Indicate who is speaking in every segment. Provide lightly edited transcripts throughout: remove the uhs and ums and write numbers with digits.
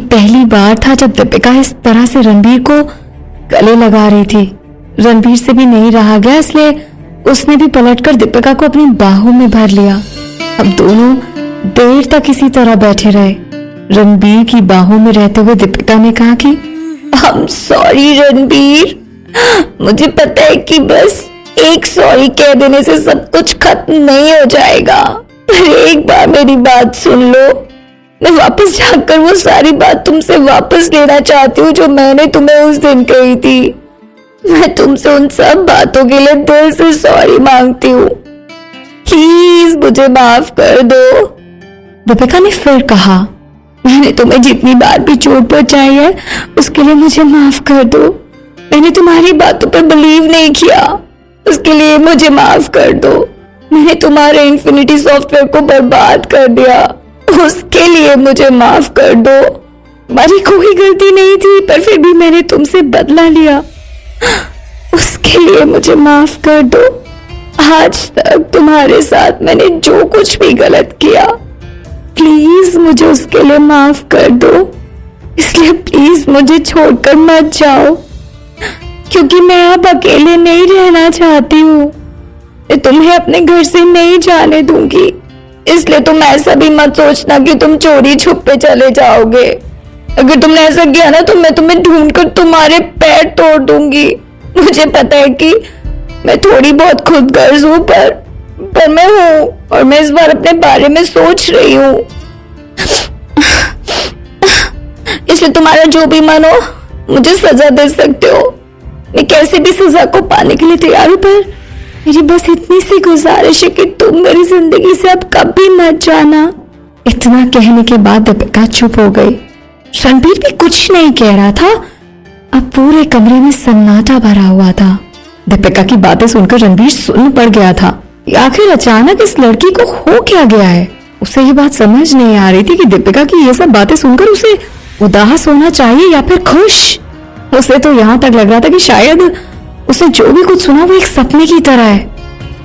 Speaker 1: पहली बार था जब दीपिका इस तरह से रणबीर को गले लगा रही थी। रणबीर से भी नहीं रहा गया, इसलिए उसने भी पलटकर दीपिका को अपनी बाहों में भर लिया। अब दोनों देर तक इसी तरह बैठे रहे। रणबीर की बाहों में रहते हुए दीपिका ने कहा कि आई एम सॉरी रणबीर, मुझे पता है कि बस एक सॉरी कह देने से सब कुछ खत्म नहीं हो जाएगा, पर एक बार मेरी बात सुन लो। मैं वापस जाकर वो सारी बात तुमसे वापस लेना चाहती हूँ जो मैंने तुम्हें उस दिन कही थी। मैं तुमसे उन सब बातों के लिए दिल से सॉरी मांगती हूँ, प्लीज मुझे माफ कर दो। दीपिका ने फिर कहा, मैंने तुम्हें जितनी बार भी चोट पहुंचाई है उसके लिए मुझे माफ कर दो। मैंने तुम्हारी बातों पर बिलीव नहीं किया, उसके लिए मुझे माफ कर दो। मैंने तुम्हारे इन्फिनिटी सॉफ्टवेयर को बर्बाद कर दिया, उसके लिए मुझे माफ कर दो। तुम्हारी कोई गलती नहीं थी, पर फिर भी मैंने तुमसे बदला लिया, उसके लिए मुझे माफ कर दो। आज तक तुम्हारे साथ मैंने जो कुछ भी गलत किया, प्लीज मुझे उसके लिए माफ कर दो। इसलिए प्लीज मुझे छोड़कर मत जाओ, क्योंकि मैं अब अकेले नहीं रहना चाहती हूँ। मैं तुम्हें अपने घर से नहीं जाने दूंगी, इसलिए तुम ऐसा भी मत सोचना कि तुम चोरी छुपे चले जाओगे। अगर तुमने ऐसा किया ना तो मैं तुम्हें ढूंढकर तुम्हारे पैर तोड़ दूंगी। मुझे पता है कि मैं थोड़ी बहुत खुदगर्ज हूँ, पर मैं हूँ, और मैं इस बार अपने बारे में सोच रही हूँ। इसलिए तुम्हारा जो भी मन हो मुझे सजा दे सकते हो। मैं कैसे भी सजा को पाने के लिए तैयार हूँ, पर मेरी बस इतनी सी गुजारिश है कि तुम मेरी जिंदगी से अब कभी मत जाना। इतना कहने के बाद दीपिका चुप हो गई। रणबीर भी कुछ नहीं कह रहा था। अब पूरे कमरे में सन्नाटा भरा हुआ था। दीपिका की बातें सुनकर रणबीर सुन्न पड़ गया था। आखिर अचानक इस लड़की को हो क्या गया है। उसे ये बात समझ नहीं आ रही थी कि दीपिका की ये सब बातें सुनकर उसे उदास होना चाहिए या फिर खुश। उसे तो यहाँ तक लग रहा था कि शायद उसने जो भी कुछ सुना वो एक सपने की तरह है,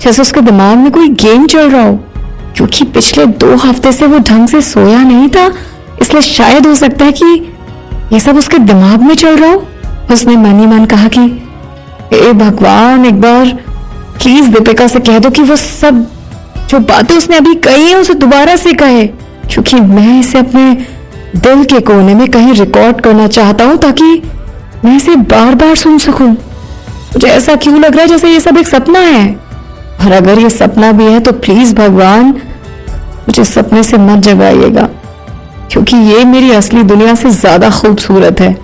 Speaker 1: जैसे उसके दिमाग में कोई गेम चल रहा हो। क्योंकि पिछले 2 हफ्ते से वो ढंग से सोया नहीं था, इसलिए शायद हो सकता है कि ये सब उसके दिमाग में चल रहा हो। उसने मन ही मन कहा कि हे भगवान, एक बार प्लीज दीपिका से कह दो कि वो सब जो बातें उसने अभी कही है उसे दोबारा से कहे, क्योंकि मैं इसे अपने दिल के कोने में कहीं रिकॉर्ड करना चाहता हूँ ताकि मैं इसे बार बार सुन सकूं। मुझे ऐसा क्यों लग रहा है जैसे ये सब एक सपना है, और अगर ये सपना भी है तो प्लीज भगवान मुझे सपने से मत जगाइएगा, क्योंकि ये मेरी असली दुनिया से ज्यादा खूबसूरत है,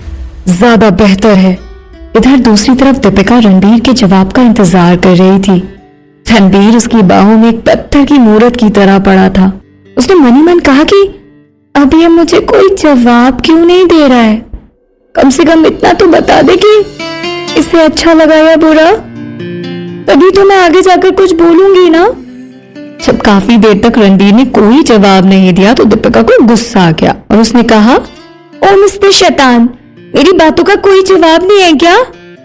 Speaker 1: ज्यादा बेहतर है। इधर दूसरी तरफ दीपिका रणबीर के जवाब का इंतजार कर रही थी। रणबीर उसकी बाहों में एक पत्थर की मूरत की तरह पड़ा था। उसने मन ही मन कहा कि अब ये मुझे कोई जवाब क्यों नहीं दे रहा है। कम से कम इतना तो बता दे कि इसे अच्छा लगा या बुरा, तभी तो मैं आगे जाकर कुछ बोलूंगी ना। जब काफी देर तक रणबीर ने कोई जवाब नहीं दिया तो दीपिका को गुस्सा आ गया और उसने कहा, ओ मिस्टर शैतान, मेरी बातों का कोई जवाब नहीं है क्या?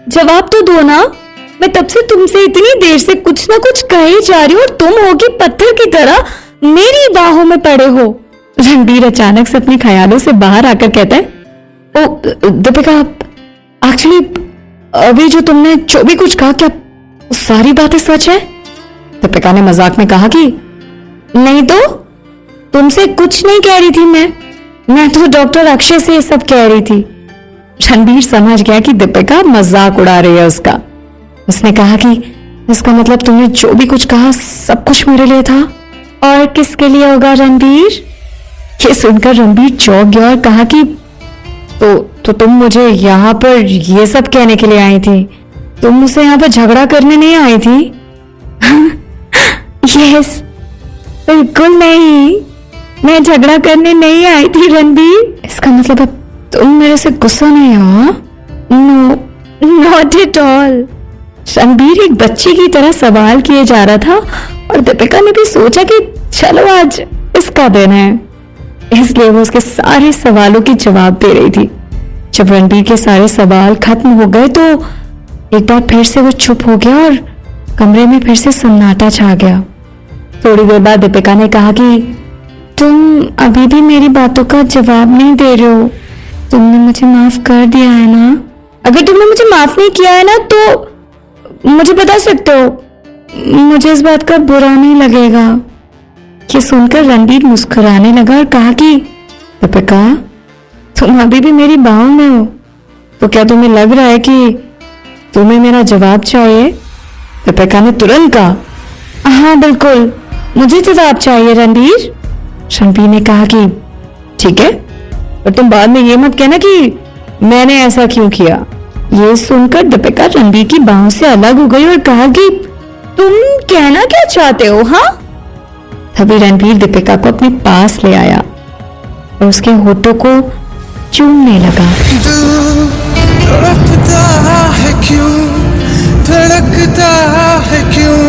Speaker 1: जवाब तो दो ना। मैं तब से तुमसे इतनी देर से कुछ ना कुछ कहे जा रही हूँ और तुम हो कि पत्थर की तरह मेरी बाहों में पड़े हो। रणबीर अचानक से अपने ख्यालों से बाहर आकर कहता है, ओ दीपिका, एक्चुअली अभी जो तुमने जो भी कुछ कहा, क्या सारी बातें सच है? दीपिका ने मजाक में कहा कि नहीं तो तुमसे कुछ नहीं कह रही थी, मैं तो डॉक्टर अक्षय से ये सब कह रही थी। रणबीर समझ गया कि दीपिका मजाक उड़ा रही है उसका। उसने कहा कि इसका मतलब तुमने जो भी कुछ कहा सब कुछ मेरे लिए था। और किसके लिए होगा रणबीर? ये सुनकर रणबीर चौंक गया और कहा कि तो तुम मुझे यहाँ पर ये सब कहने के लिए आई थी? तुम मुझसे यहाँ पर झगड़ा करने नहीं आई थी? यस, बिल्कुल नहीं, मैं झगड़ा करने नहीं आई थी रणबीर। इसका मतलब अब तुम मेरे से गुस्सा नहीं हो? No, not at all. Ranbir एक बच्चे की तरह सवाल किए जा रहा था और दीपिका ने भी सोचा कि चलो आज इसका दिन है, इसलिए वो उसके सारे सवालों के जवाब दे रही थी। जब रणबीर के सारे सवाल खत्म हो गए तो एक बार फिर से वो चुप हो गया और कमरे में फिर से सन्नाटा छा गया। थोड़ी देर बाद दीपिका ने कहा कि तुम अभी भी मेरी बातों का जवाब नहीं दे रहे हो। तुमने मुझे माफ कर दिया है ना? अगर तुमने मुझे माफ नहीं किया है ना तो मुझे बता सकते हो। मुझे इस बात का बुरा नहीं लगेगा। ये सुनकर रणबीर मुस्कुराने लगा और कहा कि दीपिका, तुम अभी भी मेरी बाहों में हो, तो क्या तुम्हें लग रहा है कि तुम्हें मेरा जवाब चाहिए? दीपिका ने तुरंत कहा, हाँ बिल्कुल, मुझे जवाब चाहिए रणबीर। रणबीर ने कहा कि ठीक है, पर तुम बाद में ये मत कहना कि मैंने ऐसा क्यों किया। ये सुनकर दीपिका रणबीर की बाहों से अलग हो गई और कहा कि तुम कहना क्या चाहते हो? हाँ। तभी रणबीर दीपिका को अपने पास ले आया और उसके होठों को चूमने लगा।
Speaker 2: तड़पता है क्यों, धड़कता है क्यों,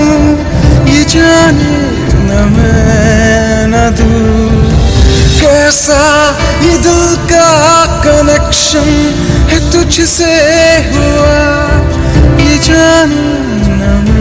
Speaker 2: ये जाने न मैं न तू, कैसा ये दिल का कनेक्शन है तुझसे हुआ, ये जाने न मैं।